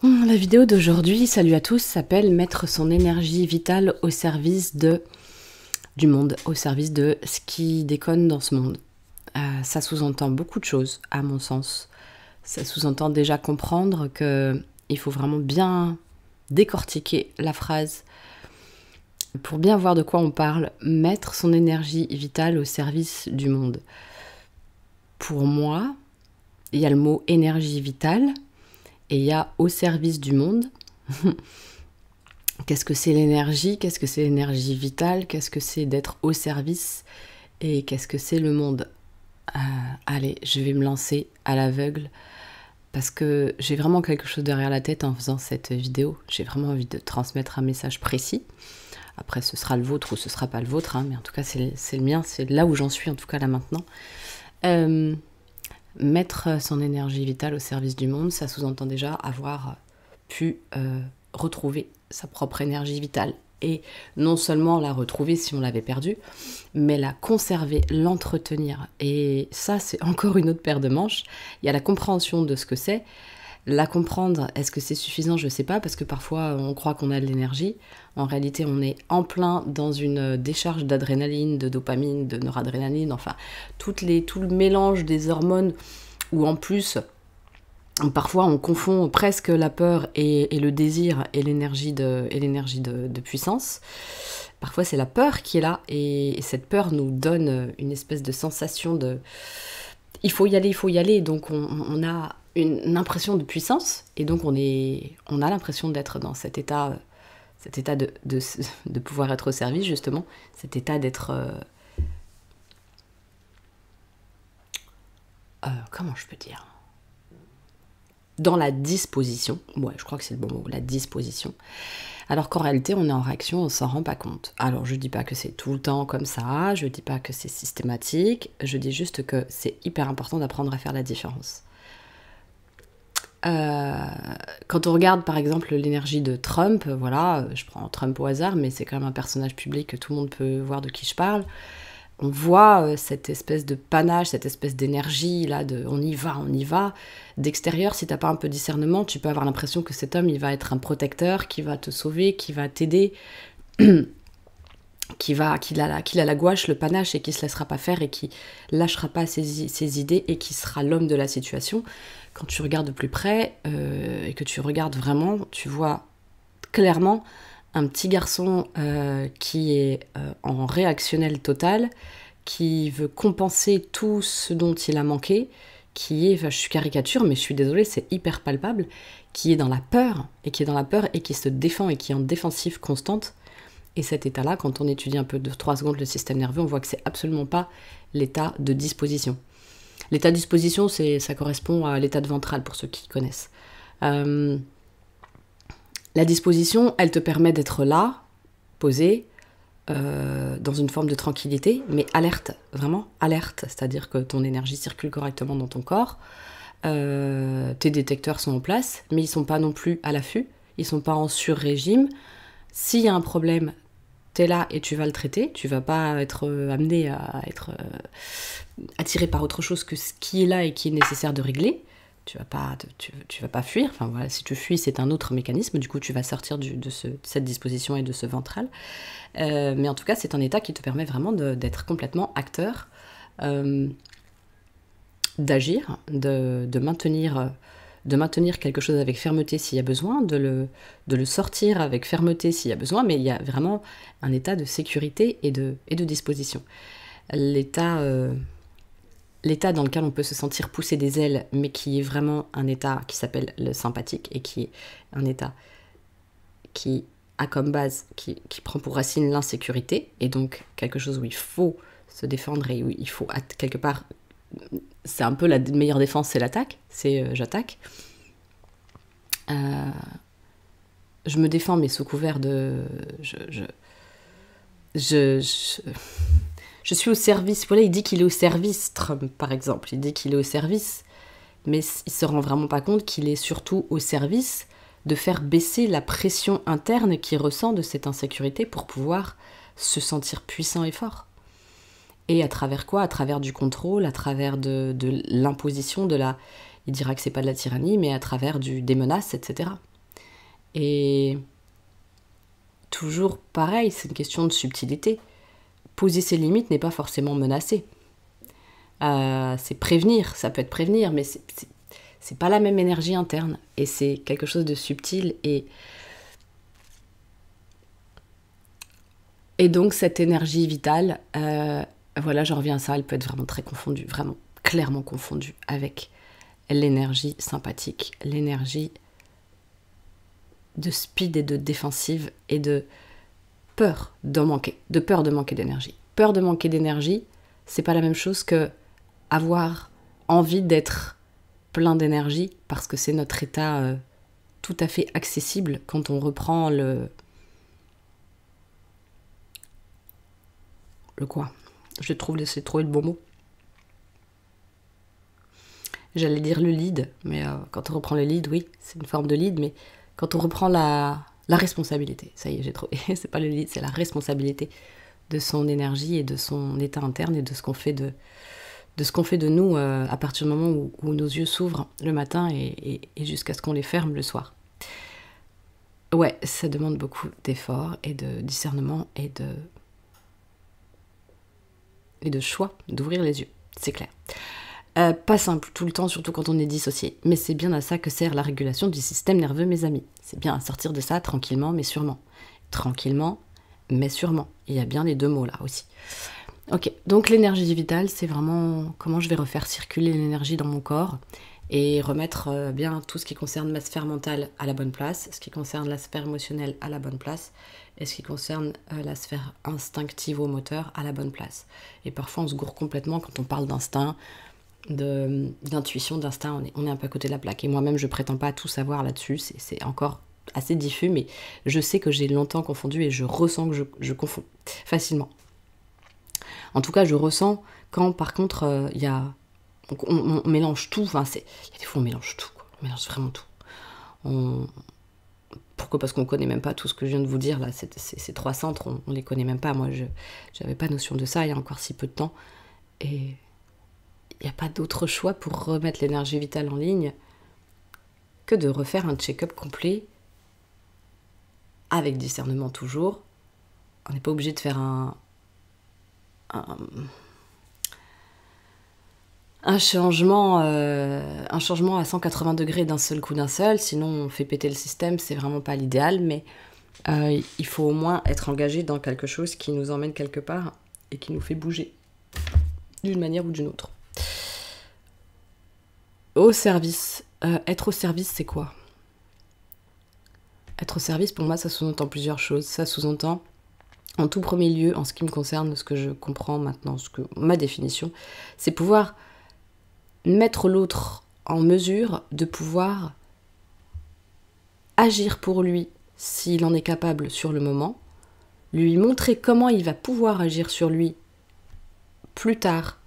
La vidéo d'aujourd'hui, salut à tous, s'appelle Mettre son énergie vitale au service du monde, au service de ce qui déconne dans ce monde. Ça sous-entend beaucoup de choses, à mon sens. Ça sous-entend déjà comprendre qu'il faut vraiment bien décortiquer la phrase pour bien voir de quoi on parle. Mettre son énergie vitale au service du monde. Pour moi, il y a le mot énergie vitale et il y a au service du monde. Qu'est-ce que c'est l'énergie? Qu'est-ce que c'est l'énergie vitale? Qu'est-ce que c'est d'être au service? Et qu'est-ce que c'est le monde? Allez, je vais me lancer à l'aveugle parce que j'ai vraiment quelque chose derrière la tête en faisant cette vidéo. J'ai vraiment envie de transmettre un message précis. Après, ce sera le vôtre ou ce sera pas le vôtre, hein, mais en tout cas, c'est le mien, c'est là où j'en suis, en tout cas là maintenant. Mettre son énergie vitale au service du monde, ça sous-entend déjà avoir pu retrouver sa propre énergie vitale. Et non seulement la retrouver si on l'avait perdue, mais la conserver, l'entretenir. Et ça, c'est encore une autre paire de manches. Il y a la compréhension de ce que c'est. La comprendre, est-ce que c'est suffisant? Je ne sais pas, parce que parfois on croit qu'on a de l'énergie. En réalité, on est en plein dans une décharge d'adrénaline, de dopamine, de noradrénaline, enfin, tout le mélange des hormones où en plus, parfois on confond presque la peur et le désir et l'énergie de puissance. Parfois c'est la peur qui est là et cette peur nous donne une espèce de sensation de il faut y aller, donc on a une impression de puissance et donc on a l'impression d'être dans cet état de pouvoir être au service, justement, cet état d'être comment je peux dire, dans la disposition, ouais, je crois que c'est le bon mot, la disposition, alors qu'en réalité, on est en réaction, on s'en rend pas compte. Alors, je dis pas que c'est tout le temps comme ça, je dis pas que c'est systématique, je dis juste que c'est hyper important d'apprendre à faire la différence. Quand on regarde, par exemple, l'énergie de Trump, voilà, je prends Trump au hasard, mais c'est quand même un personnage public que tout le monde peut voir de qui je parle, on voit cette espèce de panache, cette espèce d'énergie, là, de on y va. D'extérieur, si t'as pas un peu de discernement, tu peux avoir l'impression que cet homme, il va être un protecteur, qui va te sauver, qui va t'aider, qu'il a la gouache, le panache, et qui se laissera pas faire, et qui lâchera pas ses idées, et qui sera l'homme de la situation. Quand tu regardes de plus près, et que tu regardes vraiment, tu vois clairement un petit garçon qui est en réactionnel total, qui veut compenser tout ce dont il a manqué, qui est, enfin, je suis caricature, mais je suis désolée, c'est hyper palpable, qui est dans la peur, et qui se défend, et qui est en défensive constante. Et cet état-là, quand on étudie un peu de 3 secondes le système nerveux, on voit que c'est absolument pas l'état de disposition. L'état de disposition, ça correspond à l'état de ventral, pour ceux qui connaissent. La disposition, elle te permet d'être là, posé, dans une forme de tranquillité, mais alerte, vraiment alerte, c'est-à-dire que ton énergie circule correctement dans ton corps, tes détecteurs sont en place, mais ils sont pas non plus à l'affût, ils sont pas en sur-régime. S'il y a un problème, t'es là et tu vas le traiter, tu vas pas être amené à être attiré par autre chose que ce qui est là et qui est nécessaire de régler. Tu vas pas fuir, enfin voilà, si tu fuis c'est un autre mécanisme, du coup tu vas sortir de cette disposition et de ce ventral, mais en tout cas c'est un état qui te permet vraiment d'être complètement acteur, d'agir, de maintenir quelque chose avec fermeté s'il y a besoin, de le sortir avec fermeté s'il y a besoin, mais il y a vraiment un état de sécurité et de disposition. L'état dans lequel on peut se sentir pousser des ailes, mais qui est vraiment un état qui s'appelle le sympathique, et qui est un état qui a comme base, qui prend pour racine l'insécurité, et donc quelque chose où il faut se défendre et où il faut, quelque part, c'est un peu la meilleure défense, c'est l'attaque, c'est j'attaque. Je me défends, mais sous couvert de... Je suis au service. Voilà, il dit qu'il est au service, Trump, par exemple. Il dit qu'il est au service, mais il se rend vraiment pas compte qu'il est surtout au service de faire baisser la pression interne qu'il ressent de cette insécurité pour pouvoir se sentir puissant et fort. Et à travers quoi? À travers du contrôle, à travers de l'imposition, il dira que c'est pas de la tyrannie, mais à travers des menaces, etc. Et toujours pareil, c'est une question de subtilité. Poser ses limites n'est pas forcément menacer. C'est prévenir, ça peut être prévenir, mais c'est pas la même énergie interne. Et c'est quelque chose de subtil. Et donc cette énergie vitale, voilà, j'en reviens à ça, elle peut être vraiment très confondue, vraiment clairement confondue avec l'énergie sympathique, l'énergie de speed et de défensive et de peur d'en manquer, de peur de manquer d'énergie. Peur de manquer d'énergie, c'est pas la même chose que avoir envie d'être plein d'énergie, parce que c'est notre état tout à fait accessible quand on reprend le quoi. J'ai trouvé le bon mot. J'allais dire le lead, mais quand on reprend le lead, oui, c'est une forme de lead, mais quand on reprend la responsabilité, ça y est, j'ai trouvé, c'est pas le lead, c'est la responsabilité de son énergie et de son état interne et de ce qu'on fait de nous à partir du moment où nos yeux s'ouvrent le matin et jusqu'à ce qu'on les ferme le soir. Ouais, ça demande beaucoup d'efforts et de discernement et de choix, d'ouvrir les yeux, c'est clair. Pas simple tout le temps, surtout quand on est dissocié. Mais c'est bien à ça que sert la régulation du système nerveux, mes amis. C'est bien à sortir de ça tranquillement, mais sûrement. Tranquillement, mais sûrement. Il y a bien les deux mots là aussi. Ok, donc l'énergie vitale, c'est vraiment comment je vais refaire circuler l'énergie dans mon corps et remettre bien tout ce qui concerne ma sphère mentale à la bonne place, ce qui concerne la sphère émotionnelle à la bonne place, et ce qui concerne la sphère instinctivo-moteur à la bonne place. Et parfois on se gourre complètement quand on parle d'instinct, d'intuition, d'instinct, on est un peu à côté de la plaque. Et moi-même, je prétends pas tout savoir là-dessus, c'est encore assez diffus, mais je sais que j'ai longtemps confondu et je ressens que je confonds facilement. En tout cas, je ressens quand, par contre, il y a... On mélange tout, enfin, il y a des fois on mélange tout, quoi. On mélange vraiment tout. Pourquoi ? Parce qu'on connaît même pas tout ce que je viens de vous dire, là, ces trois centres, on les connaît même pas. Moi, je n'avais pas notion de ça il y a encore si peu de temps. Et il n'y a pas d'autre choix pour remettre l'énergie vitale en ligne que de refaire un check-up complet, avec discernement toujours. On n'est pas obligé de faire un changement à 180 degrés d'un seul coup, sinon on fait péter le système, c'est vraiment pas l'idéal, mais il faut au moins être engagé dans quelque chose qui nous emmène quelque part et qui nous fait bouger d'une manière ou d'une autre. Au service. Être au service, c'est quoi ? Être au service, pour moi, ça sous-entend plusieurs choses. Ça sous-entend, en tout premier lieu, en ce qui me concerne, ce que je comprends maintenant, ma définition, c'est pouvoir mettre l'autre en mesure de pouvoir agir pour lui s'il en est capable sur le moment, lui montrer comment il va pouvoir agir sur lui plus tard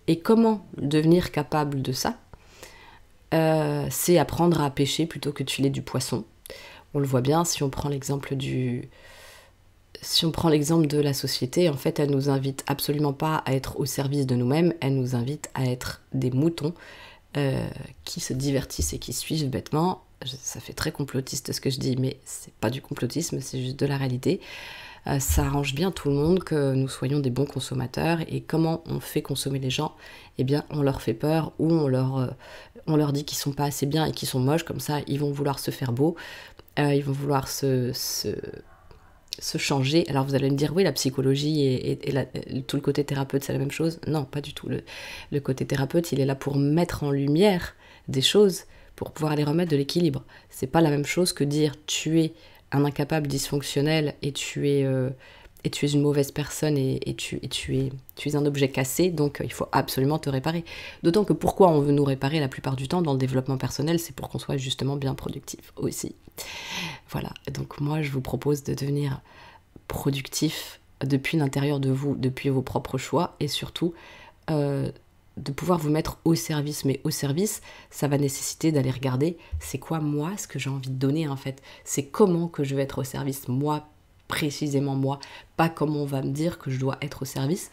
et comment devenir capable de ça. C'est apprendre à pêcher plutôt que de filer du poisson. On le voit bien, si on prend l'exemple de la société, en fait, elle nous invite absolument pas à être au service de nous-mêmes, elle nous invite à être des moutons qui se divertissent et qui suivent bêtement. Ça fait très complotiste ce que je dis, mais c'est pas du complotisme, c'est juste de la réalité. Ça arrange bien tout le monde que nous soyons des bons consommateurs, et comment on fait consommer les gens ? Eh bien, on leur fait peur, ou on leur dit qu'ils sont pas assez bien et qu'ils sont moches, comme ça ils vont vouloir se faire beaux, ils vont vouloir se changer. Alors vous allez me dire, oui, la psychologie et tout le côté thérapeute, c'est la même chose. Non, pas du tout. Le côté thérapeute, il est là pour mettre en lumière des choses, pour pouvoir les remettre de l'équilibre. C'est pas la même chose que dire tu es un incapable dysfonctionnel et tu es une mauvaise personne et tu es un objet cassé, donc il faut absolument te réparer. D'autant que pourquoi on veut nous réparer la plupart du temps dans le développement personnel, c'est pour qu'on soit justement bien productif aussi. Voilà, donc moi je vous propose de devenir productif depuis l'intérieur de vous, depuis vos propres choix, et surtout de pouvoir vous mettre au service. Mais au service, ça va nécessiter d'aller regarder c'est quoi moi, ce que j'ai envie de donner en fait. C'est comment que je vais être au service, moi, précisément moi, pas comment on va me dire que je dois être au service.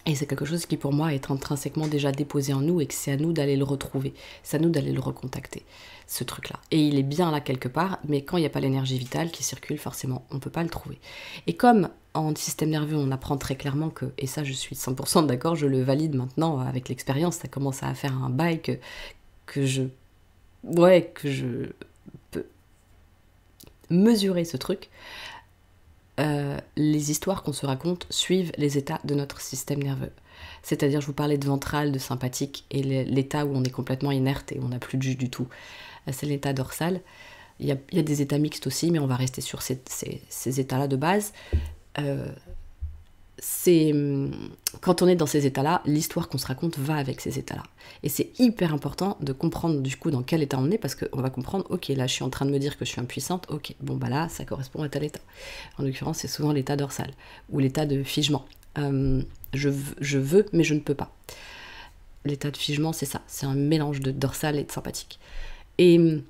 Et c'est quelque chose qui pour moi est intrinsèquement déjà déposé en nous et que c'est à nous d'aller le retrouver, c'est à nous d'aller le recontacter, ce truc-là. Et il est bien là quelque part, mais quand il n'y a pas l'énergie vitale qui circule, forcément, on ne peut pas le trouver. Et comme en système nerveux, on apprend très clairement que, et ça je suis 100% d'accord, je le valide maintenant avec l'expérience, ça commence à faire un bail que je peux mesurer ce truc. Les histoires qu'on se raconte suivent les états de notre système nerveux. C'est-à-dire, je vous parlais de ventral, de sympathique, et l'état où on est complètement inerte et on n'a plus de jus du tout. C'est l'état dorsal. Il y a des états mixtes aussi, mais on va rester sur ces états-là de base. Quand on est dans ces états-là, l'histoire qu'on se raconte va avec ces états-là. Et c'est hyper important de comprendre du coup dans quel état on est, parce qu'on va comprendre, ok, là je suis en train de me dire que je suis impuissante, ok, bon bah là ça correspond à tel état. En l'occurrence c'est souvent l'état dorsal, ou l'état de figement. Je veux mais je ne peux pas. L'état de figement c'est ça, c'est un mélange de dorsal et de sympathique. Et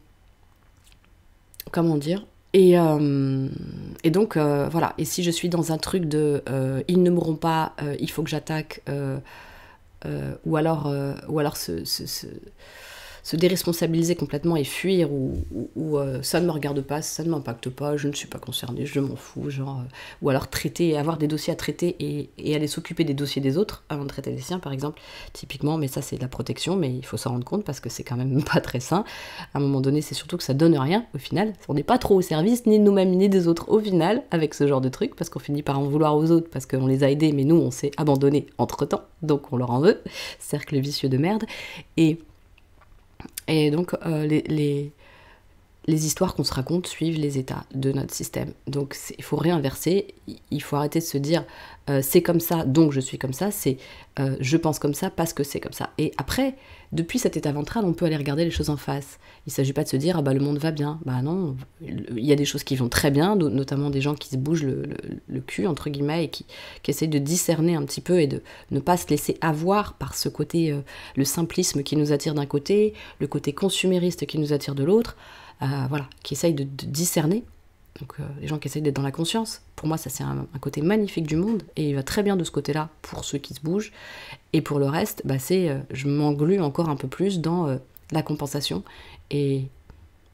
comment dire ? Et donc voilà, et si je suis dans un truc de ils ne mourront pas, il faut que j'attaque, ou alors se déresponsabiliser complètement et fuir, ou ça ne me regarde pas, ça ne m'impacte pas, je ne suis pas concernée, je m'en fous, genre, ou alors traiter, avoir des dossiers à traiter et aller s'occuper des dossiers des autres avant de traiter les siens par exemple, typiquement, mais ça c'est de la protection, mais il faut s'en rendre compte parce que c'est quand même pas très sain. À un moment donné c'est surtout que ça donne rien au final, on n'est pas trop au service ni de nous-mêmes ni des autres au final avec ce genre de truc, parce qu'on finit par en vouloir aux autres parce qu'on les a aidés mais nous on s'est abandonnés entre temps, donc on leur en veut, cercle vicieux de merde. Et donc, les histoires qu'on se raconte suivent les états de notre système. Donc, il faut réinverser. Il faut arrêter de se dire c'est comme ça, donc je suis comme ça. C'est je pense comme ça parce que c'est comme ça. Et après, depuis cet état ventral, on peut aller regarder les choses en face. Il ne s'agit pas de se dire ah bah le monde va bien. Bah non, il y a des choses qui vont très bien, notamment des gens qui se bougent le cul, entre guillemets, et qui essayent de discerner un petit peu et de ne pas se laisser avoir par ce côté, le simplisme qui nous attire d'un côté, le côté consumériste qui nous attire de l'autre. Voilà, qui essayent de discerner. Donc les gens qui essayent d'être dans la conscience. Pour moi, ça c'est un côté magnifique du monde, et il va très bien de ce côté-là pour ceux qui se bougent. Et pour le reste, bah, je m'englue encore un peu plus dans la compensation. Et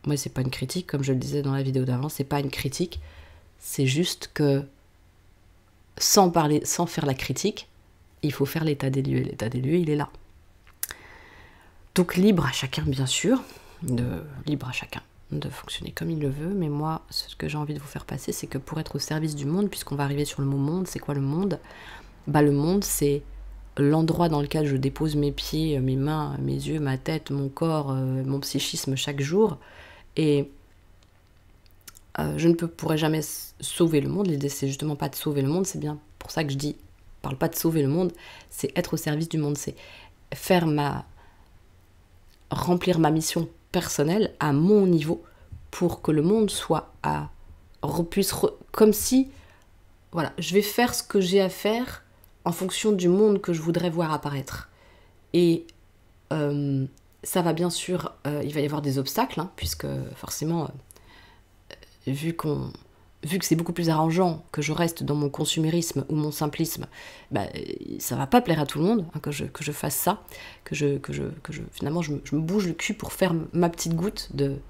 moi, c'est pas une critique, comme je le disais dans la vidéo d'avant, c'est pas une critique. C'est juste que sans faire la critique, il faut faire l'état des lieux. L'état des lieux, il est là. Donc libre à chacun, bien sûr. Libre à chacun de fonctionner comme il le veut, mais moi ce que j'ai envie de vous faire passer, c'est que pour être au service du monde, puisqu'on va arriver sur le mot monde, c'est quoi le monde ? Bah le monde c'est l'endroit dans lequel je dépose mes pieds, mes mains, mes yeux, ma tête, mon corps, mon psychisme chaque jour, et je ne pourrai jamais sauver le monde. L'idée c'est justement pas de sauver le monde, c'est bien pour ça que je parle pas de sauver le monde, c'est être au service du monde, c'est remplir ma mission personnelle à mon niveau pour que le monde soit comme si, voilà, je vais faire ce que j'ai à faire en fonction du monde que je voudrais voir apparaître. Et ça va bien sûr, il va y avoir des obstacles, hein, puisque forcément, vu que c'est beaucoup plus arrangeant que je reste dans mon consumérisme ou mon simplisme, bah, ça va pas plaire à tout le monde, hein, que je fasse ça, finalement je me bouge le cul pour faire ma petite goutte de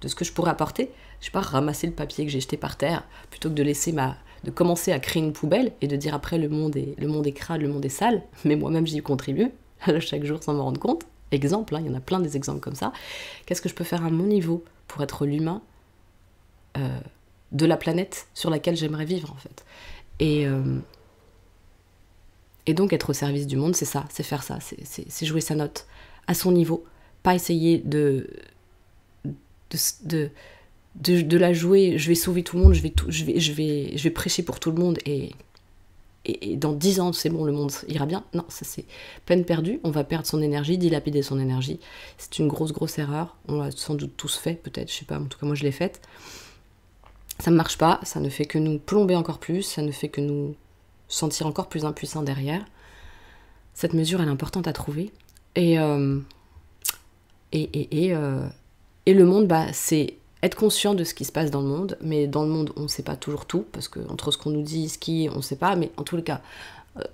ce que je pourrais apporter. Je sais pas, ramasser le papier que j'ai jeté par terre, plutôt que de commencer à créer une poubelle et de dire après le monde est crade, le monde est sale, mais moi-même j'y contribue, chaque jour sans m'en rendre compte. Exemple, hein, il y en a plein des exemples comme ça. Qu'est-ce que je peux faire à mon niveau pour être l'humain de la planète sur laquelle j'aimerais vivre en fait. Et donc être au service du monde, c'est ça, c'est faire ça, c'est jouer sa note à son niveau, pas essayer de la jouer, je vais sauver tout le monde, je vais prêcher pour tout le monde et dans 10 ans c'est bon, le monde ira bien. Non, ça c'est peine perdue, on va perdre son énergie, dilapider son énergie. C'est une grosse erreur, on l'a sans doute tous fait peut-être, je sais pas, en tout cas moi je l'ai faite. Ça ne marche pas, ça ne fait que nous plomber encore plus, ça ne fait que nous sentir encore plus impuissants derrière. Cette mesure, elle est importante à trouver. Et le monde, bah, c'est être conscient de ce qui se passe dans le monde. Mais dans le monde, on ne sait pas toujours tout, parce que entre ce qu'on nous dit, on ne sait pas. Mais en tous les cas,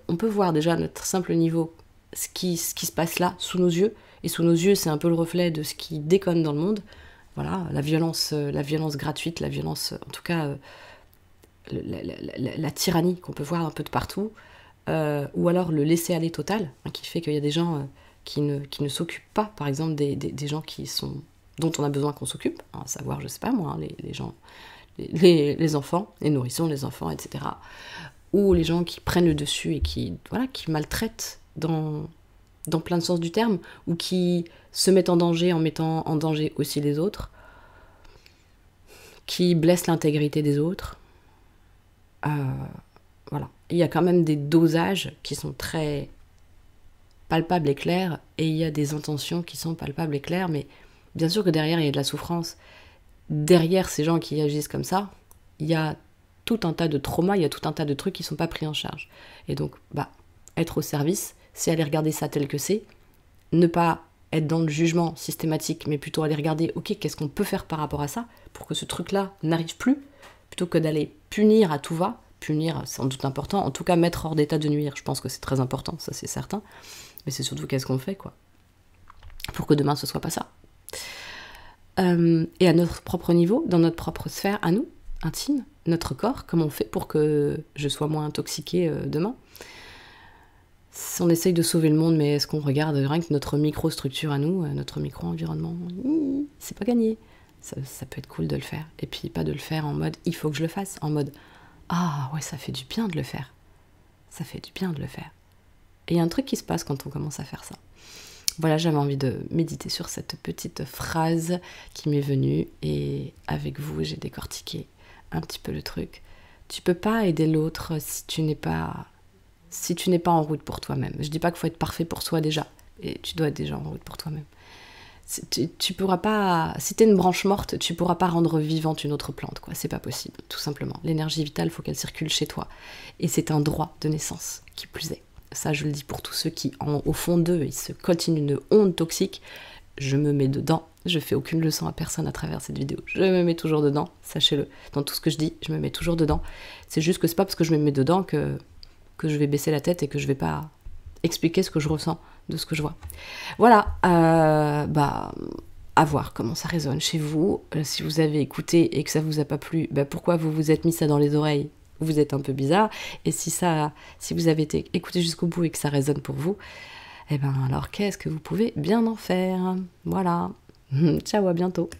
On peut voir déjà à notre simple niveau ce qui se passe là, sous nos yeux. Et sous nos yeux, c'est un peu le reflet de ce qui déconne dans le monde. Voilà, la violence gratuite, la violence, en tout cas, la tyrannie qu'on peut voir un peu de partout. Ou alors le laisser-aller total, hein, qui fait qu'il y a des gens qui ne s'occupent pas, par exemple, des gens dont on a besoin qu'on s'occupe, hein, à savoir, je sais pas moi, hein, les gens, les enfants, les nourrissons, les enfants, etc. Ou les gens qui prennent le dessus et qui maltraitent dans plein de sens du terme, ou qui se mettent en danger en mettant en danger aussi les autres, qui blessent l'intégrité des autres. Voilà. Il y a quand même des dosages qui sont très palpables et clairs, et il y a des intentions qui sont palpables et claires, mais bien sûr que derrière, il y a de la souffrance. Derrière ces gens qui agissent comme ça, il y a tout un tas de traumas, il y a tout un tas de trucs qui ne sont pas pris en charge. Et donc, être au service, c'est aller regarder ça tel que c'est, ne pas être dans le jugement systématique, mais plutôt aller regarder, ok, qu'est-ce qu'on peut faire par rapport à ça, pour que ce truc-là n'arrive plus, plutôt que d'aller punir à tout va. Punir, c'est sans doute important, en tout cas mettre hors d'état de nuire, je pense que c'est très important, ça c'est certain, mais c'est surtout qu'est-ce qu'on fait, quoi, pour que demain ce soit pas ça. Et à notre propre niveau, dans notre propre sphère, à nous, intime, notre corps, comment on fait pour que je sois moins intoxiquée demain. On essaye de sauver le monde, mais est-ce qu'on regarde rien que notre micro-structure à nous, notre micro-environnement? C'est pas gagné. Ça peut être cool de le faire, et puis pas de le faire en mode « il faut que je le fasse », en mode « ah ouais, ça fait du bien de le faire ». Ça fait du bien de le faire. Et il y a un truc qui se passe quand on commence à faire ça. Voilà, j'avais envie de méditer sur cette petite phrase qui m'est venue, et avec vous, j'ai décortiqué un petit peu le truc. Tu peux pas aider l'autre si tu n'es pas en route pour toi-même. Je dis pas qu'il faut être parfait pour soi déjà, et tu dois être déjà en route pour toi-même. Tu pourras pas, si t'es une branche morte, tu pourras pas rendre vivante une autre plante, quoi. C'est pas possible, tout simplement. L'énergie vitale, faut qu'elle circule chez toi, et c'est un droit de naissance, qui plus est. Ça, je le dis pour tous ceux qui, au fond d'eux, ils se coltinent une onde toxique. Je me mets dedans. Je fais aucune leçon à personne à travers cette vidéo. Je me mets toujours dedans, sachez-le. Dans tout ce que je dis, je me mets toujours dedans. C'est juste que c'est pas parce que je me mets dedans que je vais baisser la tête et que je vais pas expliquer ce que je ressens de ce que je vois. Voilà, à voir comment ça résonne chez vous. Si vous avez écouté et que ça vous a pas plu, pourquoi vous vous êtes mis ça dans les oreilles? Vous êtes un peu bizarre. Et si vous avez été écouté jusqu'au bout et que ça résonne pour vous, alors qu'est-ce que vous pouvez bien en faire? Voilà. Ciao, à bientôt.